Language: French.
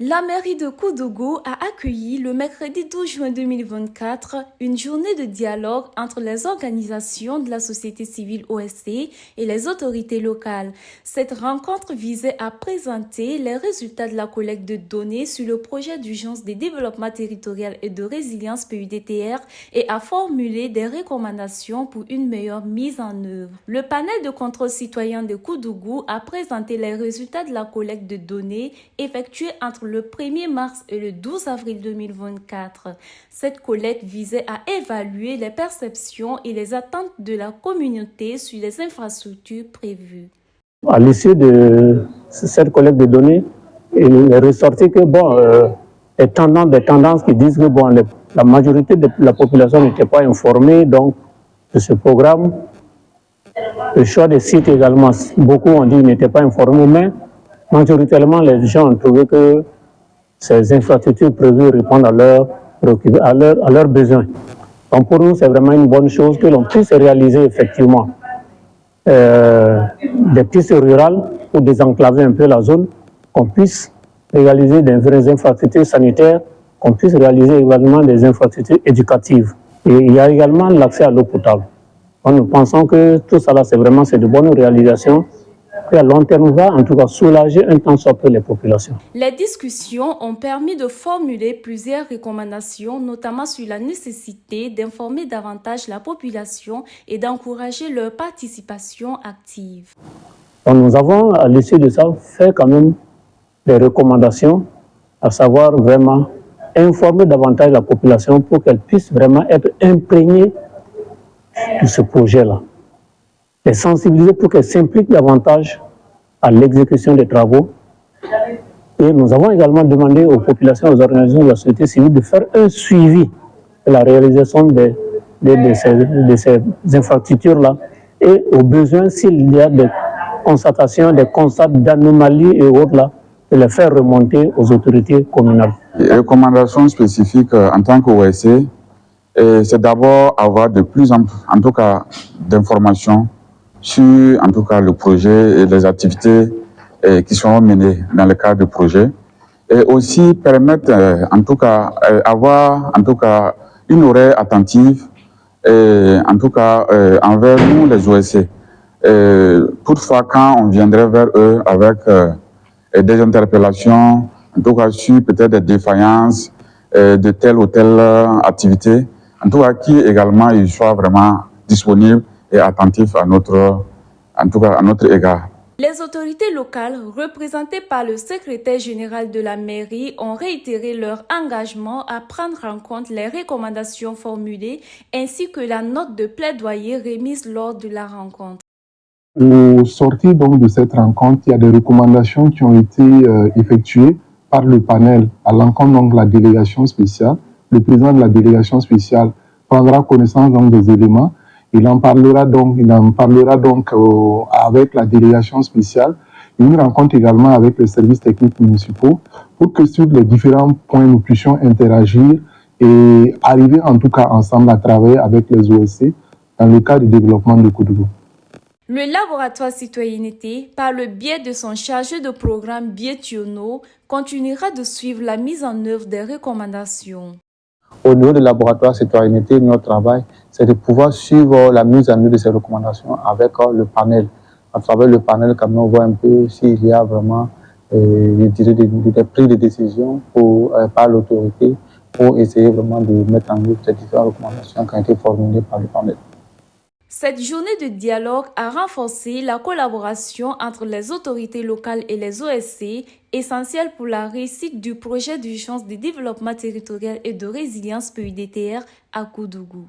La mairie de Koudougou a accueilli le mercredi 12 juin 2024 une journée de dialogue entre les organisations de la société civile OSC et les autorités locales. Cette rencontre visait à présenter les résultats de la collecte de données sur le projet d'urgence de développement territorial et de résilience PUDTR et à formuler des recommandations pour une meilleure mise en œuvre. Le panel de contrôle citoyen de Koudougou a présenté les résultats de la collecte de données effectuée entre le 1er mars et le 12 avril 2024. Cette collecte visait à évaluer les perceptions et les attentes de la communauté sur les infrastructures prévues. À l'issue de cette collecte de données, il est ressorti que des tendances qui disent que la majorité de la population n'était pas informée donc, de ce programme. Le choix des sites également, beaucoup ont dit qu'ils n'étaient pas informés, mais majoritairement les gens ont trouvé que ces infrastructures prévues répondent à leurs besoins. Donc pour nous, c'est vraiment une bonne chose que l'on puisse réaliser effectivement des pistes rurales pour désenclaver un peu la zone, qu'on puisse réaliser des vraies infrastructures sanitaires, qu'on puisse réaliser également des infrastructures éducatives. Et il y a également l'accès à l'eau potable. Donc nous pensons que tout ça, c'est de bonnes réalisations qui à long terme va en tout cas soulager un tant soit peu les populations. Les discussions ont permis de formuler plusieurs recommandations, notamment sur la nécessité d'informer davantage la population et d'encourager leur participation active. Donc nous avons à l'issue de ça fait quand même des recommandations, à savoir vraiment informer davantage la population pour qu'elle puisse vraiment être imprégnée de ce projet-là. Les sensibiliser pour qu'elles s'impliquent davantage à l'exécution des travaux. Et nous avons également demandé aux populations et aux organisations de la société civile de faire un suivi de la réalisation de ces infrastructures-là et aux besoins, s'il y a des constatations, des constats d'anomalies et autres, là, de les faire remonter aux autorités communales. Les recommandations spécifiques en tant qu'OSC, c'est d'abord avoir de plus en tout cas d'informations sur en tout cas le projet et les activités qui seront menées dans le cadre du projet, et aussi permettre en tout cas avoir en tout cas une oreille attentive en tout cas envers nous les OSC. Toutefois, quand on viendrait vers eux avec des interpellations, en tout cas sur peut-être des défaillances de telle ou telle activité, en tout cas qui également ils soient vraiment disponibles et attentifs à notre égard. Les autorités locales, représentées par le secrétaire général de la mairie, ont réitéré leur engagement à prendre en compte les recommandations formulées ainsi que la note de plaidoyer remise lors de la rencontre. Au sortir donc de cette rencontre, il y a des recommandations qui ont été effectuées par le panel à l'encontre donc de la délégation spéciale. Le président de la délégation spéciale prendra connaissance donc des éléments. Il en parlera donc avec la délégation spéciale. Une rencontre également avec les services techniques municipaux pour que sur les différents points nous puissions interagir et arriver en tout cas ensemble à travailler avec les OSC dans le cadre du développement de Koudougou. Le laboratoire citoyenneté, par le biais de son chargé de programme Bietiono, continuera de suivre la mise en œuvre des recommandations. Au niveau du laboratoire citoyenneté, notre travail, c'est de pouvoir suivre la mise en œuvre de ces recommandations avec le panel. À travers le panel, comme on voit un peu s'il y a vraiment des prises de décision par l'autorité pour essayer vraiment de mettre en œuvre ces différentes recommandations qui ont été formulées par le panel. Cette journée de dialogue a renforcé la collaboration entre les autorités locales et les OSC, essentielle pour la réussite du projet d'urgence de développement territorial et de résilience PUDTR à Koudougou.